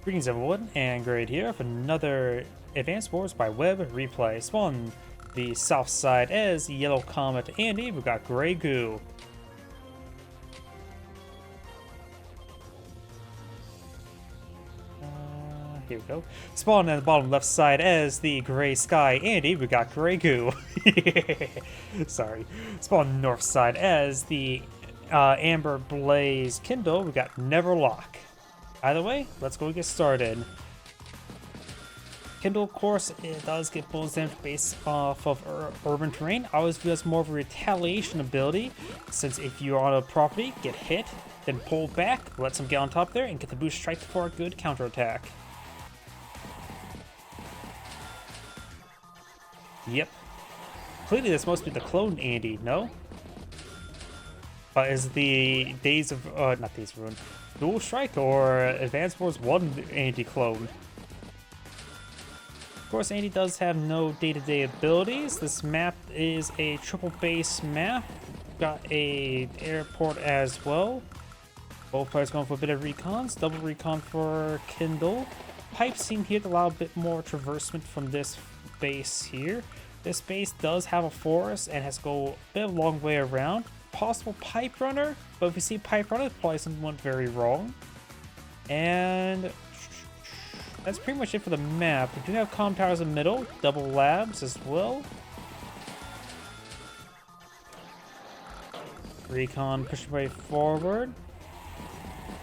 Greetings everyone, and Grade here for another Advanced Wars by Web replay. Spawn the south side as Yellow Comet Andy, we got GreyGoo. Here we go. Spawn at the bottom left side as the Gray Sky Andy, we got GreyGoo. Sorry. Spawn north side as the Amber Blaze Kindle, we got Neverlocke. Either way, let's go get started. Kindle, of course, it does get bonus damage based off of urban terrain. I always view as more of a retaliation ability, since if you're on a property, get hit, then pull back, let some get on top there, and get the boost strike for a good counterattack. Yep. Clearly this must be the clone Andy, no? Is the Days of, not Days of Ruin, Dual Strike or Advanced Wars 1 Andy clone? Of course, Andy does have no day-to-day abilities. This map is a triple base map. Got a airport as well. Both players going for a bit of recons. Double recon for Kindle. Pipes seem here to allow a bit more traversement from this base here. This base does have a forest and has to go a bit of a long way around. Possible pipe runner, but if you see pipe runner, probably something went very wrong. And that's pretty much it for the map. We do have comm towers in the middle, double labs as well. Recon pushing way forward.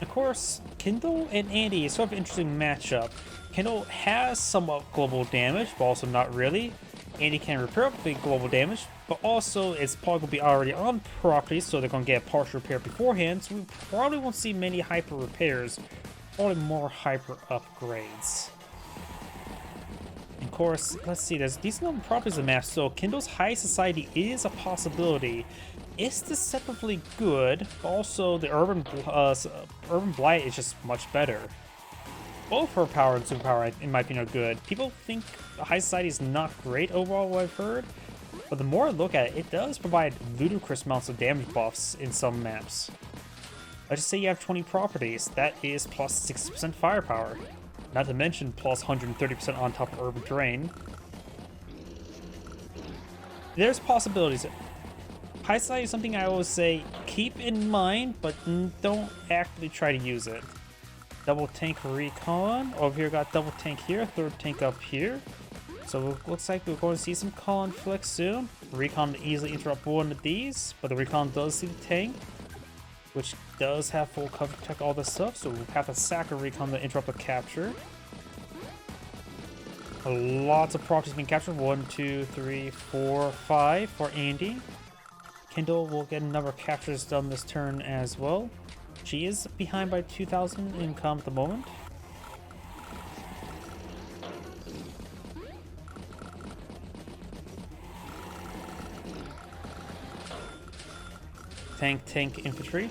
Of course, Kindle and Andy is sort of an interesting matchup. Kindle has somewhat global damage, but also not really. Andy can repair up the global damage, but also it's probably going to be already on property, so they're going to get a partial repair beforehand, so we probably won't see many hyper repairs, probably more hyper upgrades. Of course, let's see, there's decent number of properties in the map, so Kindle's High Society is a possibility. It's deceptively good, but also the Urban Blight is just much better. Both her power and superpower, in my opinion, are good. People think High Society is not great overall, what I've heard, but the more I look at it, it does provide ludicrous amounts of damage buffs in some maps. Let's just say you have 20 properties, that is plus 60% firepower, not to mention plus 130% on top of urban terrain. There's possibilities. High Society is something I always say keep in mind, but don't actively try to use it. Double tank recon. Over here, got double tank here, third tank up here. So it looks like we're going to see some conflict soon. Recon easily interrupt one of these, but the recon does see the tank, which does have full cover to protect all this stuff, so we'll have to sack a recon to interrupt the capture. Lots of properties being captured. 1, 2, 3, 4, 5 for Andy. Kindle will get a number of captures done this turn as well. She is behind by 2,000 income at the moment. Tank infantry.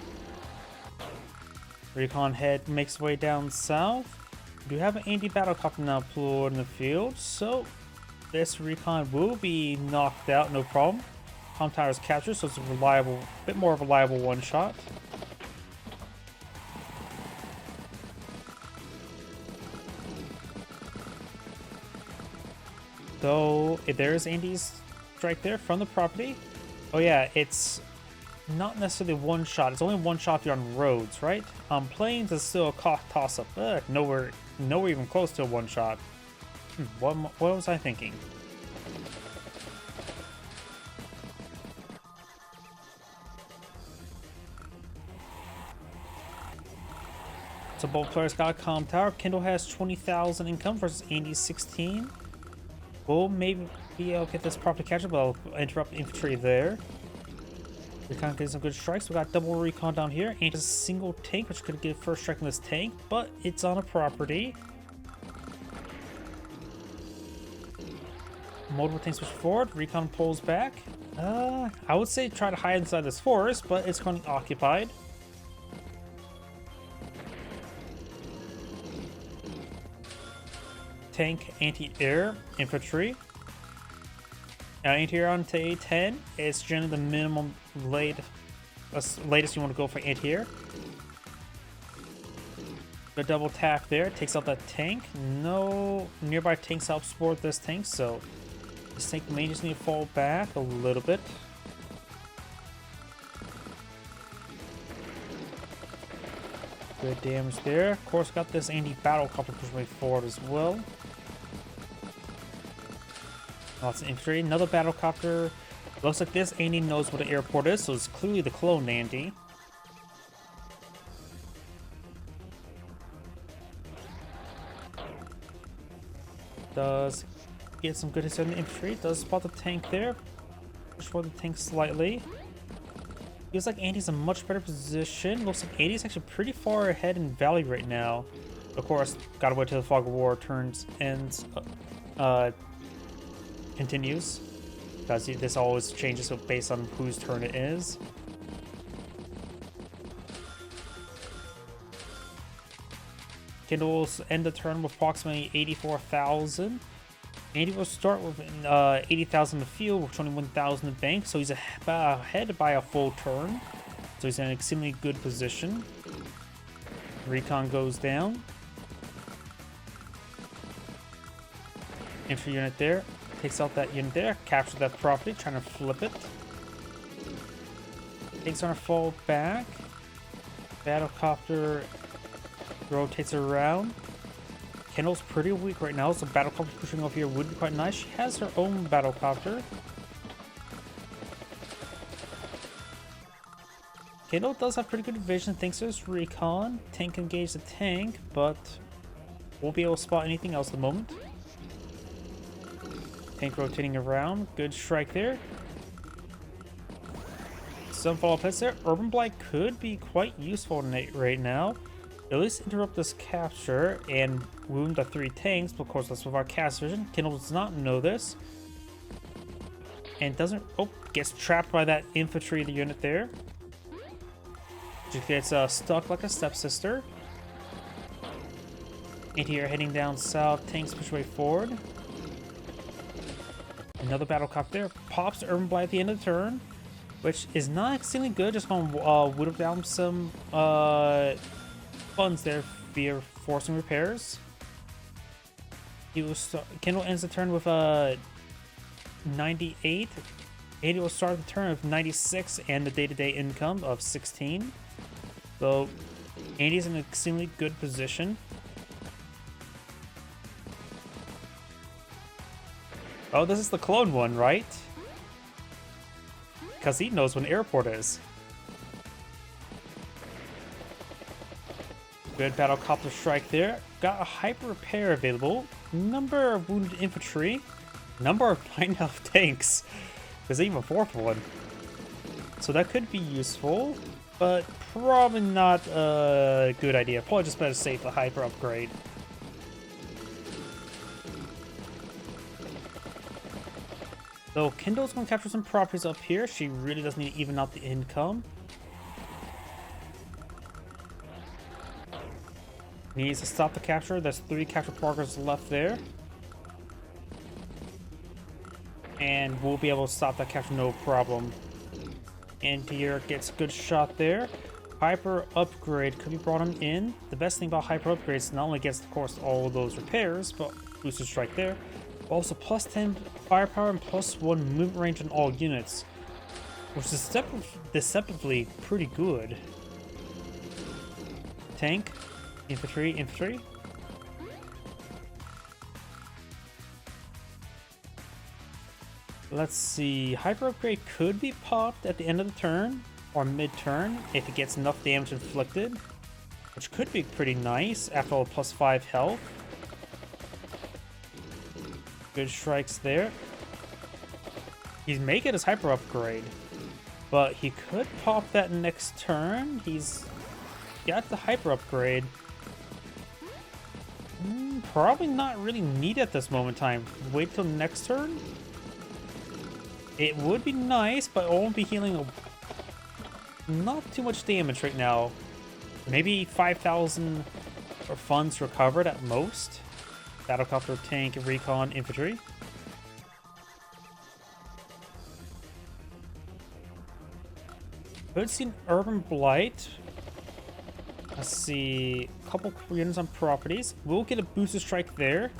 Recon head makes way down south. We do have an anti-battlecopter now deployed in the field, so this recon will be knocked out, no problem. Comm tower is captured, so it's a reliable, bit more reliable one shot. Though, if there is Andy's strike there from the property. Oh yeah, it's not necessarily one shot. It's only one shot if you're on roads, right? On planes, it's still a toss-up. Nowhere even close to a one shot. What was I thinking? So both players got a comm tower. Kindle has 20,000 income versus Andy's 16. We'll maybe be able to get this property captured, but I'll interrupt infantry there. Recon getting some good strikes. We got double recon down here. And a single tank, which could get first strike on this tank, but it's on a property. Multiple tanks push forward. Recon pulls back. I would say try to hide inside this forest, but it's currently occupied. Tank anti-air infantry. Now anti-air on to A10 is generally the minimum latest you want to go for anti-air. The double tap there takes out that tank. No nearby tanks help support this tank, so this tank may just need to fall back a little bit. Good damage there. Of course, got this anti-battle copter pushing way forward as well. Lots of infantry. Another battle copter. Looks like this Andy knows what an airport is, so it's clearly the clone Andy. Does get some good hits on the infantry. Does spot the tank there. Push for the tank slightly. Feels like Andy's in a much better position. Looks like Andy's actually pretty far ahead in Valley right now. Of course, gotta wait till the Fog of War ends, continues. Because this always changes based on whose turn it is. Kindle will end the turn with approximately 84,000. Andy will start with 80,000 in the field with 21,000 in the bank, so he's ahead by a full turn. So he's in an extremely good position. Recon goes down. Infantry unit there. Takes out that unit there. Capture that property, trying to flip it. Tanks on a fall back. Battlecopter rotates around. Kendall's pretty weak right now, so battlecopter pushing over here would be quite nice. She has her own battlecopter. Kendall does have pretty good vision thanks to his recon. Tank can engage the tank, but won't be able to spot anything else at the moment. Tank rotating around. Good strike there. Some follow-up hits there. Urban Blight could be quite useful right now. At least interrupt this capture and wound the 3 tanks, but of course that's with our cast vision. Kindle does not know this. And doesn't... Oh, gets trapped by that infantry unit there. She gets stuck like a stepsister. Anti-air heading down south, tanks push way forward. Another battlecopter there. Pops Urban Blight at the end of the turn, which is not extremely good. Just going to whittle down some funds there via forcing repairs. He will Kindle ends the turn with 98. 80 will start the turn with 96 and the day-to-day income of 16. So Andy's in an extremely good position. Oh, this is the clone one, right? Because he knows what an airport is. Good battlecopter strike there. Got a hyper repair available. Number of wounded infantry. Number of 9 health tanks. There's even a 4th one. So that could be useful, but probably not a good idea. Probably just better save the hyper upgrade. So Kindle's going to capture some properties up here. She really does need to even out the income. Needs to stop the capture. There's 3 capture progress left there. And we'll be able to stop that capture no problem. Anti-air gets a good shot there. Hyper upgrade could be brought in. The best thing about hyper upgrades not only gets, of course, all of those repairs, but boosted strike there. Also plus 10 firepower and plus 1 movement range on all units, which is deceptively pretty good. Tank, infantry. Let's see, hyper upgrade could be popped at the end of the turn or mid-turn if it gets enough damage inflicted, which could be pretty nice after all plus 5 health. Good strikes there. He's making his hyper upgrade, but he could pop that next turn. He's got the hyper upgrade. Probably not really needed at this moment in time. Wait till next turn. It would be nice, but it won't be healing not too much damage right now. Maybe 5,000 funds recovered at most. Battlecopter, tank, recon, infantry. Could see an Urban Blight. Let's see, a couple units on properties. We'll get a booster strike there,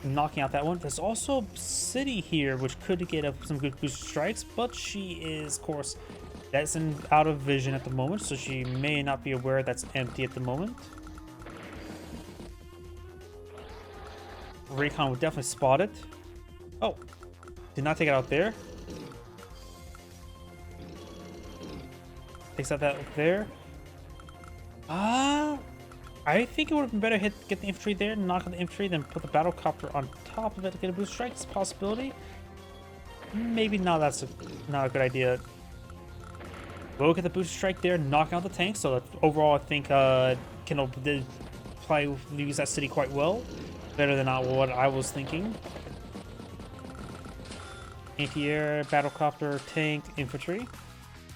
knocking out that one. There's also City here, which could get some good booster strikes, but she is, of course, that's out of vision at the moment, so she may not be aware that's empty at the moment. Recon would definitely spot it. Oh, did not take it out there. Takes out that there. I think it would have been better get the infantry there, knock out the infantry, then put the battlecopter on top of it to get a boost strike. It's a possibility. Maybe not. That's not a good idea. We'll get the boost strike there, knock out the tank. So that overall, I think Kindle did use that city quite well, better than what I was thinking. Anti-air, battlecopter, tank, infantry.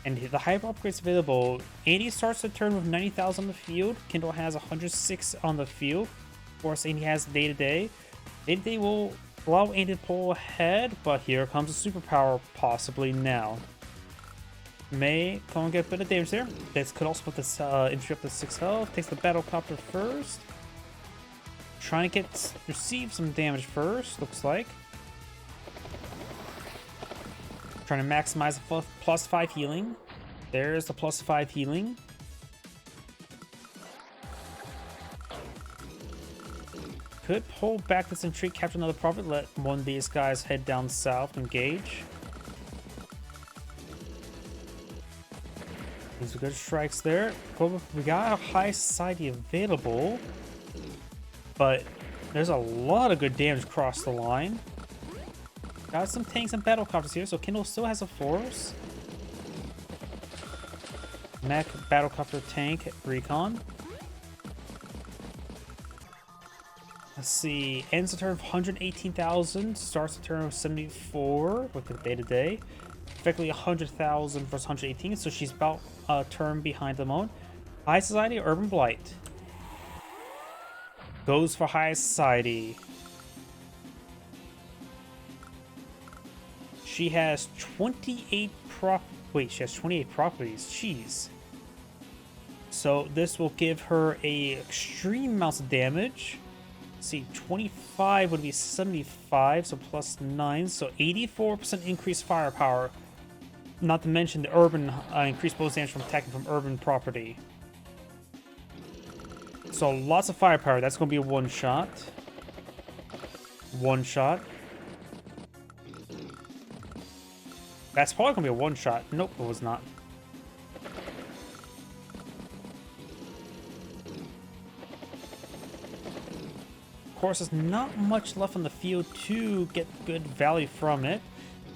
And the hyper upgrades available. Andy starts the turn with 90,000 on the field. Kindle has 106 on the field. Of course, Andy has day-to-day. Day-to-day will allow Andy to pull ahead, but here comes a superpower possibly now. May come and get a bit of damage there. This could also put this infantry up to 6 health. Takes the battlecopter first. Trying to receive some damage first, looks like. Trying to maximize the +5 healing. There's the +5 healing. Could pull back this intrigue, capture another profit, let one of these guys head down south, engage. These are good strikes there. We got a high society available, but there's a lot of good damage across the line. Got some tanks and battlecopters here, so Kindle still has a force. Mech, battlecopter, tank, recon. Let's see. Ends the turn of 118,000. Starts the turn of 74 with the day-to-day. Effectively 100,000 versus 118, so she's about a turn behind the moment. High Society, Urban Blight. Goes for High Society. She has 28 she has 28 properties. Jeez. So this will give her a extreme amounts of damage. Let's see, 25 would be 75, so +9, so 84% increased firepower. Not to mention the urban increased bonus damage from attacking from urban property. So lots of firepower. That's going to be a one shot. One shot. That's probably going to be a one-shot. Nope, it was not. Of course, there's not much left on the field to get good value from it.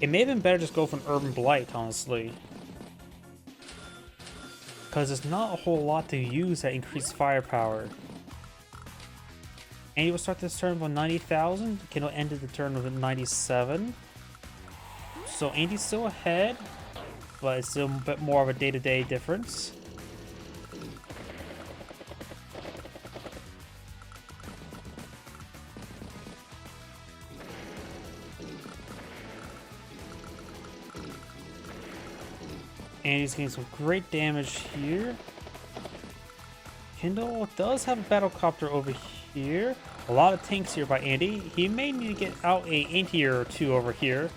It may have been better just go for an Urban Blight, honestly. Because there's not a whole lot to use that increased firepower. And you will start this turn with 90,000. Kindle ended the turn with 97. So Andy's still ahead, but it's still a bit more of a day-to-day difference. Andy's getting some great damage here. Kindle does have a battlecopter over here. A lot of tanks here by Andy. He may need to get out a anti-air or two over here.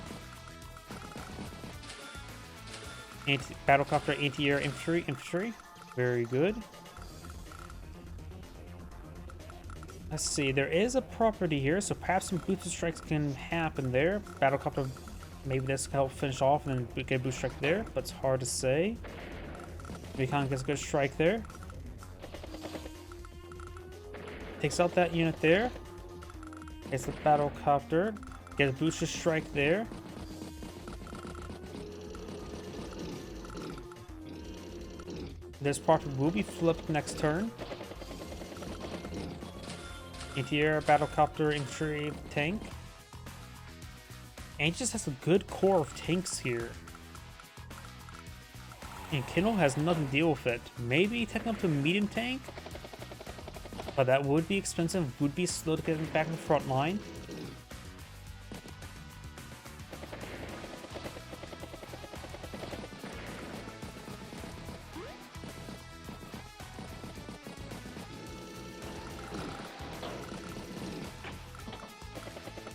Battlecopter, anti-air, infantry. Very good. Let's see, there is a property here, so perhaps some booster strikes can happen there. Battlecopter, maybe this can help finish off and then get a boost strike there, but it's hard to say. Recon gets a good strike there. Takes out that unit there. Gets the battlecopter. Gets a booster strike there. This property will be flipped next turn. Anti-air, battlecopter, infantry, tank. And he just has a good core of tanks here. And Kindle has nothing to deal with it. Maybe taking up to a medium tank? But that would be expensive, would be slow to get him back in the front line.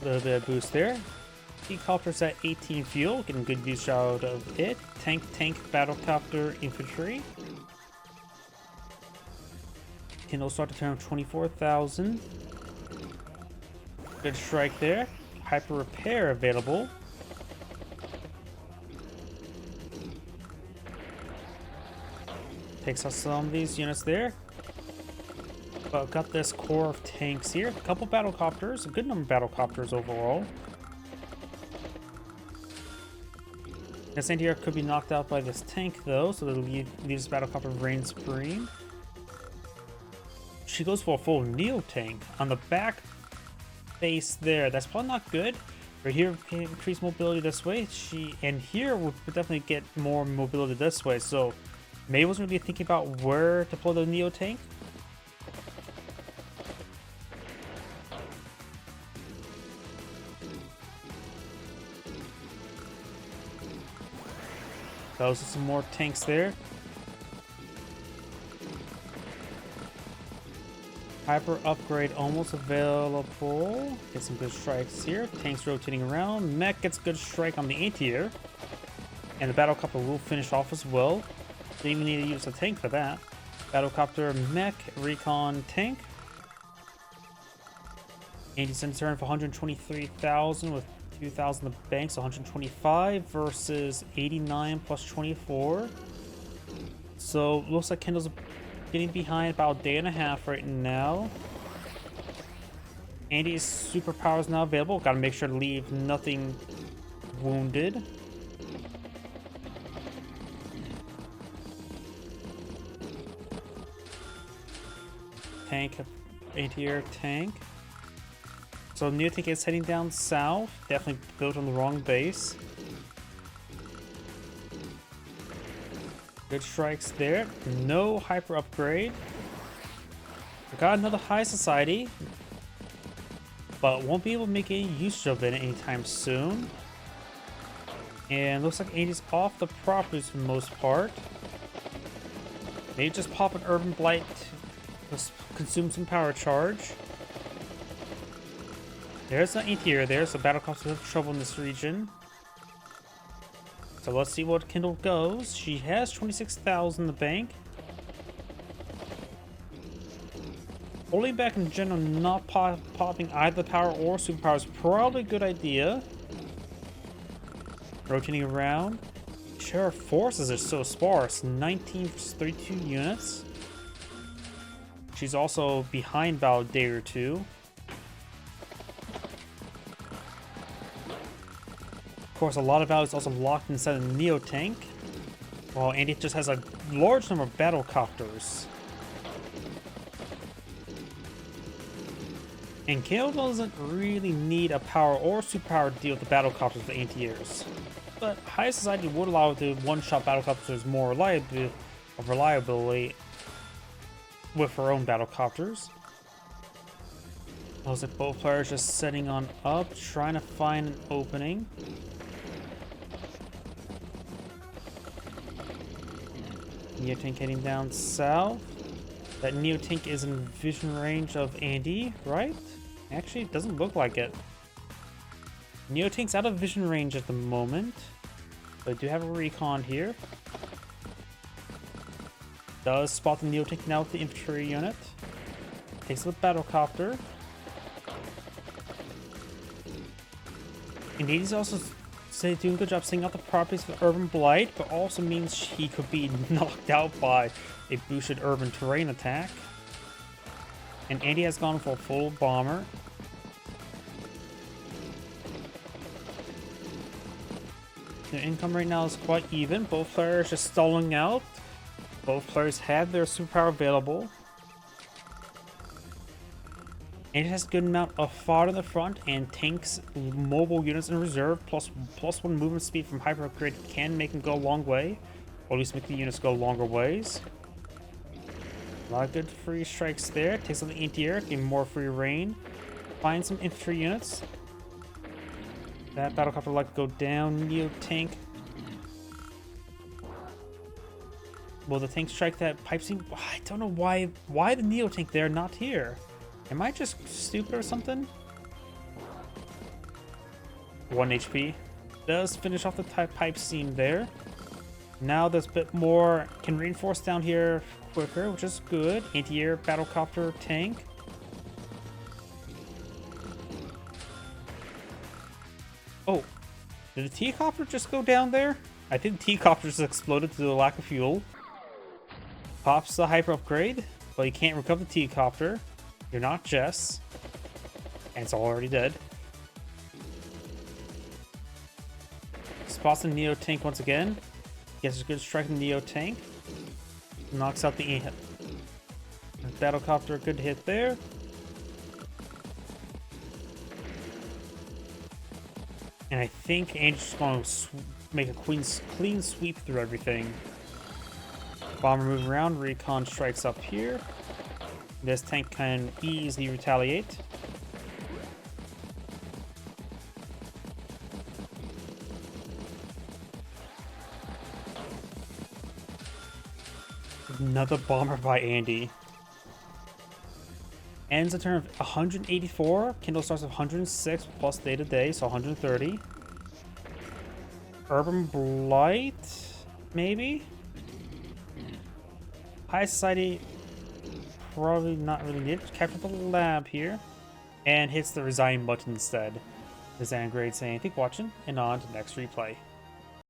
A little bit of boost there. Helicopter's at 18 fuel, getting good use out of it. Tank, battlecopter, infantry. Kindle start to turn 24,000. Good strike there. Hyper repair available. Takes out some of these units there. But got this core of tanks here. A couple battlecopters, a good number of battlecopters overall. This anti-air could be knocked out by this tank though, so it'll leave this battlecopter reign supreme. She goes for a full Neo tank on the back face there. That's probably not good. Right here, increase mobility this way. And here would definitely get more mobility this way. So May wasn't really thinking about where to deploy the Neo tank. Those are some more tanks there. Hyper upgrade almost available. Get some good strikes here. Tanks rotating around. Mech gets good strike on the anti-air. And the battlecopter will finish off as well. Don't even need to use a tank for that. Battlecopter, mech, recon, tank. Anti-sensor for 123,000 with 2,000 of banks, 125 versus 89 plus 24. So looks like Kindle's getting behind about a day and a half right now. Andy's superpower is now available. Gotta make sure to leave nothing wounded. Tank, anti-air tank. So Neo tank is heading down south. Definitely built on the wrong base. Good strikes there. No hyper upgrade. We got another high society, but won't be able to make any use of it anytime soon. And looks like Andy's off the properties for the most part. Maybe just pop an urban blight to consume some power charge. There's an anti-air there, so battlecopters have trouble in this region. So let's see what Kindle goes. She has 26,000 in the bank. Holding back in general, not popping either power or superpower is probably a good idea. Rotating around. Share of forces are so sparse. 19 versus 32 units. She's also behind about a day or two. Of course, a lot of value is also locked inside the Neo tank, while Andy just has a large number of battlecopters. And Kindle doesn't really need a power or superpower to deal with the battlecopters with anti-airs. But High Society would allow it to one-shot battlecopters more reliably with her own battlecopters. Looks like both players just setting on up, trying to find an opening. Neo tank heading down south. That Neo tank is in vision range of Andy, right? Actually, it doesn't look like it. Neo tank's out of vision range at the moment. But I do have a recon here. Does spot the Neo tank now with the infantry unit. Takes the battlecopter. And Andy's also doing a good job setting out the properties for Urban Blight, but also means he could be knocked out by a boosted urban terrain attack. And Andy has gone for a full bomber. The income right now is quite even. Both players just stalling out. Both players have their superpower available. And it has a good amount of fodder in the front and tanks, mobile units in reserve, plus one movement speed from hyper upgrade can make them go a long way, or at least make the units go longer ways. A lot of good free strikes there. Takes on the anti-air, getting more free reign. Find some infantry units. That battlecopter would like to go down. Neo tank. Will the tank strike that pipe seam? I don't know why the Neo tank there, not here. Am I just stupid or something? 1 HP. Does finish off the pipe scene there. Now there's a bit more, can reinforce down here quicker, which is good. Anti-air battlecopter tank. Oh, did the T-copter just go down there? I think the T-copter just exploded due to the lack of fuel. Pops the hyper upgrade, but you can't recover the T-copter. You're not Jess. And it's already dead. Spots the Neo tank once again. Gets a good strike in the Neo tank. Knocks out the battlecopter, good hit there. And I think Angel's going to make a clean sweep through everything. Bomber moving around, recon strikes up here. This tank can easily retaliate. Another bomber by Andy. Ends a turn of 184. Kindle starts with 106 plus day to day, so 130. Urban Blight, maybe? High Society, probably not really needed. Capture the lab here. And hits the resign button instead. The Xangrade saying, "Thank you for watching," and on to the next replay.